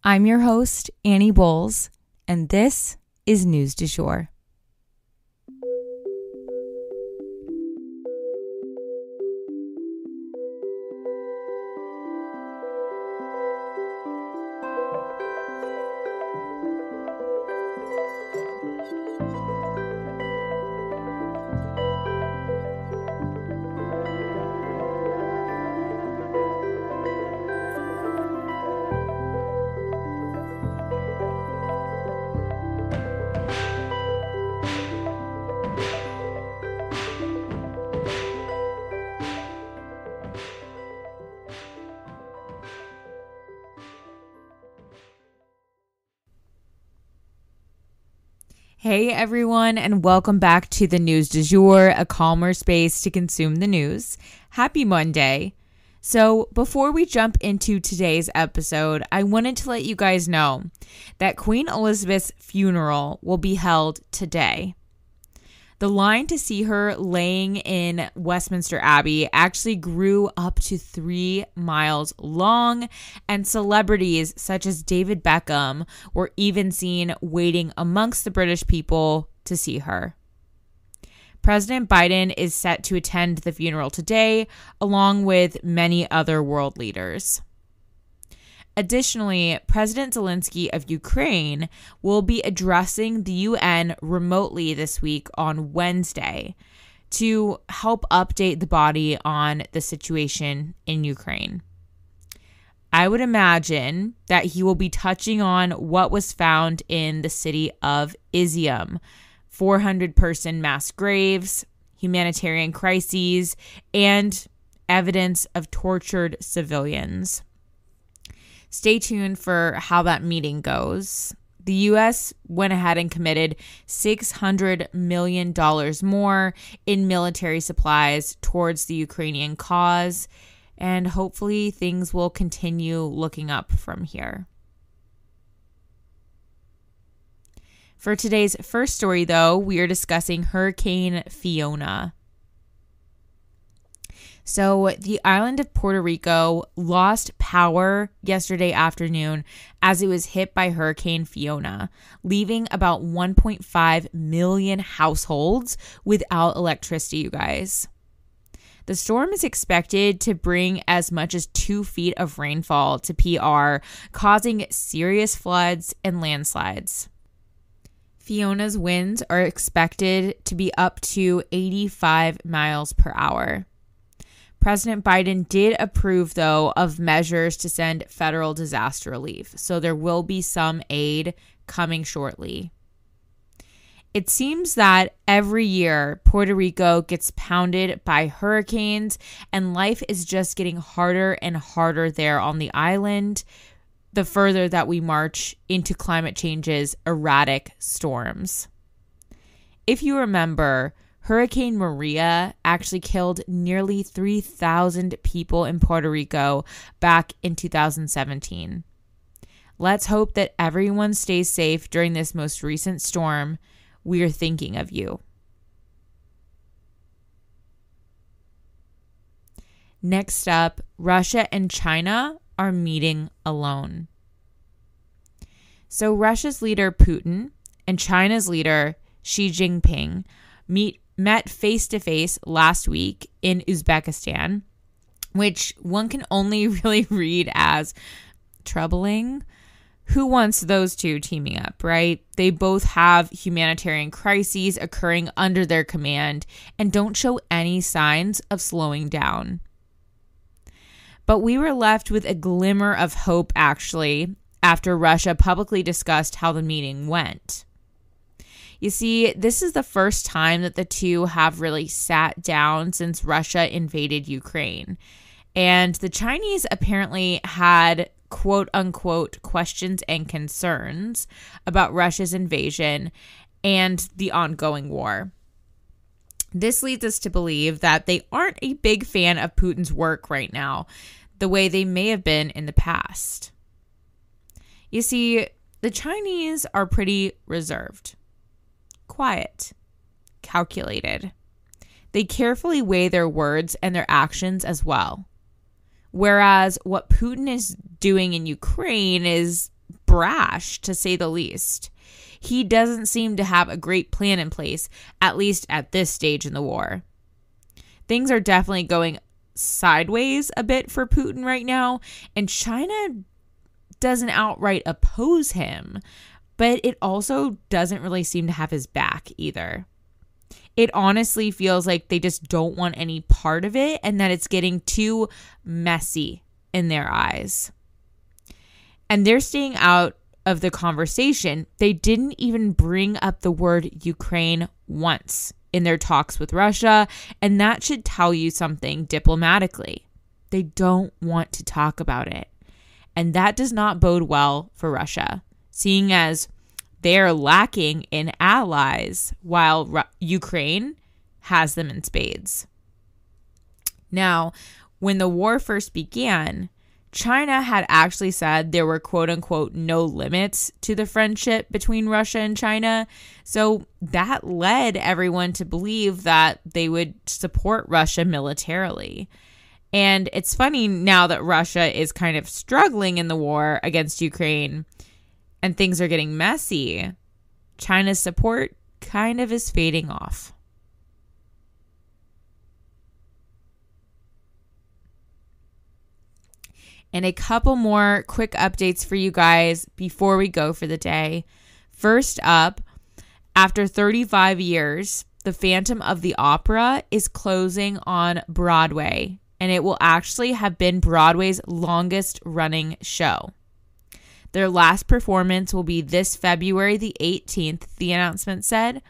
I'm your host, Annie Bowles, and this is News du Jour. Hey everyone, and welcome back to the News du Jour, a calmer space to consume the news. Happy Monday. So before we jump into today's episode, I wanted to let you guys know that Queen Elizabeth's funeral will be held today. The line to see her laying in Westminster Abbey actually grew up to 3 miles long, and celebrities such as David Beckham were even seen waiting amongst the British people to see her. President Biden is set to attend the funeral today, along with many other world leaders. Additionally, President Zelensky of Ukraine will be addressing the UN remotely this week on Wednesday to help update the body on the situation in Ukraine. I would imagine that he will be touching on what was found in the city of Izium, 400-person mass graves, humanitarian crises, and evidence of tortured civilians. Stay tuned for how that meeting goes. The U.S. went ahead and committed $600 million more in military supplies towards the Ukrainian cause, and hopefully things will continue looking up from here. For today's first story, though, we are discussing Hurricane Fiona. So the island of Puerto Rico lost power yesterday afternoon as it was hit by Hurricane Fiona, leaving about 1.5 million households without electricity, you guys. The storm is expected to bring as much as 2 feet of rainfall to PR, causing serious floods and landslides. Fiona's winds are expected to be up to 85 miles per hour. President Biden did approve, though, of measures to send federal disaster relief, so there will be some aid coming shortly. It seems that every year Puerto Rico gets pounded by hurricanes, and life is just getting harder and harder there on the island the further that we march into climate change's erratic storms. If you remember, Hurricane Maria actually killed nearly 3,000 people in Puerto Rico back in 2017. Let's hope that everyone stays safe during this most recent storm. We are thinking of you. Next up, Russia and China are meeting alone. So Russia's leader Putin and China's leader Xi Jinping met face-to-face last week in Uzbekistan, which one can only really read as troubling. Who wants those two teaming up, right? They both have humanitarian crises occurring under their command and don't show any signs of slowing down. But we were left with a glimmer of hope, actually, after Russia publicly discussed how the meeting went. You see, this is the first time that the two have really sat down since Russia invaded Ukraine. And the Chinese apparently had quote unquote questions and concerns about Russia's invasion and the ongoing war. This leads us to believe that they aren't a big fan of Putin's work right now, the way they may have been in the past. You see, the Chinese are pretty reserved, quiet, calculated. They carefully weigh their words and their actions as well. Whereas what Putin is doing in Ukraine is brash, to say the least. He doesn't seem to have a great plan in place, at least at this stage in the war. Things are definitely going sideways a bit for Putin right now, and China doesn't outright oppose him, but it also doesn't really seem to have his back either. It honestly feels like they just don't want any part of it and that it's getting too messy in their eyes. And they're staying out of the conversation. They didn't even bring up the word Ukraine once in their talks with Russia, and that should tell you something diplomatically. They don't want to talk about it. And that does not bode well for Russia, seeing as they're lacking in allies while Ukraine has them in spades. Now, when the war first began, China had actually said there were quote unquote no limits to the friendship between Russia and China. So that led everyone to believe that they would support Russia militarily. And it's funny now that Russia is kind of struggling in the war against Ukraine and things are getting messy, China's support kind of is fading off. And a couple more quick updates for you guys before we go for the day. First up, after 35 years, The Phantom of the Opera is closing on Broadway, and it will actually have been Broadway's longest running show. Their last performance will be this February the 18th, the announcement said.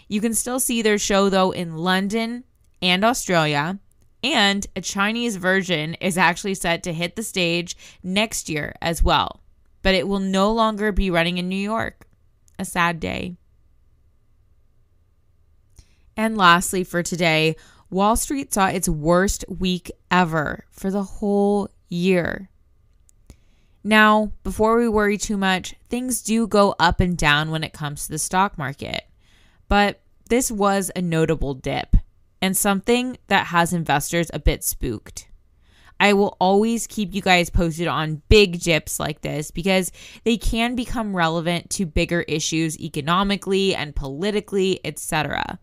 You can still see their show, though, in London and Australia, and a Chinese version is actually set to hit the stage next year as well. But it will no longer be running in New York. A sad day. And lastly for today, Wall Street saw its worst week ever for the whole year. Now, before we worry too much, things do go up and down when it comes to the stock market. But this was a notable dip and something that has investors a bit spooked. I will always keep you guys posted on big dips like this because they can become relevant to bigger issues economically and politically, etc.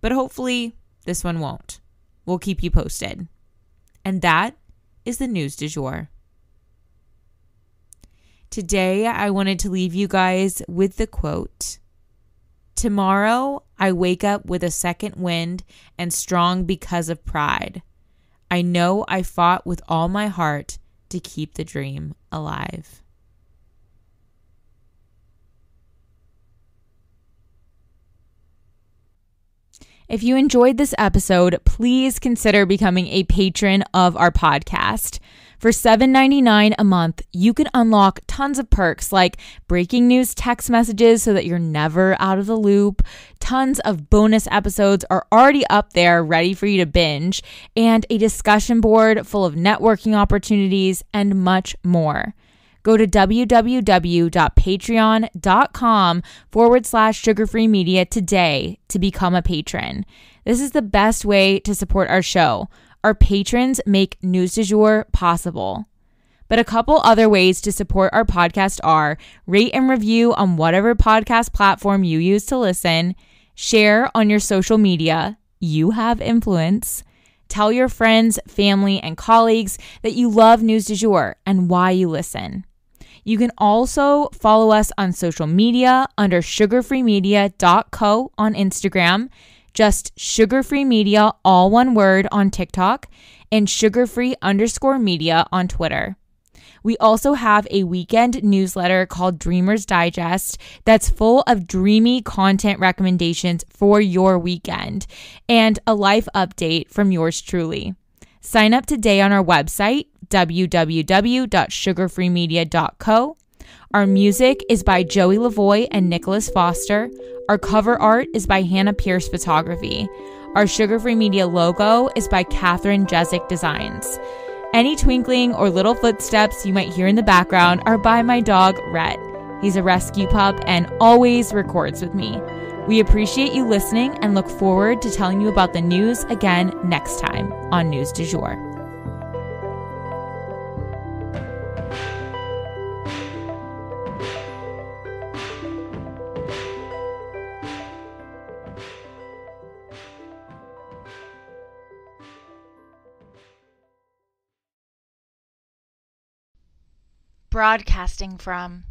But hopefully this one won't. We'll keep you posted. And that is the news du jour. Today, I wanted to leave you guys with the quote, "Tomorrow, I wake up with a second wind and strong because of pride. I know I fought with all my heart to keep the dream alive." If you enjoyed this episode, please consider becoming a patron of our podcast. For $7.99 a month, you can unlock tons of perks like breaking news text messages so that you're never out of the loop. Tons of bonus episodes are already up there ready for you to binge, and a discussion board full of networking opportunities and much more. Go to www.patreon.com/sugarfree media today to become a patron. This is the best way to support our show. Our patrons make News du Jour possible. But a couple other ways to support our podcast are rate and review on whatever podcast platform you use to listen, share on your social media, you have influence, tell your friends, family, and colleagues that you love News du Jour and why you listen. You can also follow us on social media under sugarfreemedia.co on Instagram, just sugarfreemedia, all one word, on TikTok, and sugarfree_media on Twitter. We also have a weekend newsletter called Dreamers Digest that's full of dreamy content recommendations for your weekend and a life update from yours truly. Sign up today on our website, www.sugarfreemedia.co. Our music is by Joey Lavoie and Nicholas Foster. Our cover art is by Hannah Pierce Photography. Our Sugar Free Media logo is by Catherine Jezik Designs. Any twinkling or little footsteps you might hear in the background are by my dog, Rhett. He's a rescue pup and always records with me. We appreciate you listening and look forward to telling you about the news again next time on News du Jour. Broadcasting from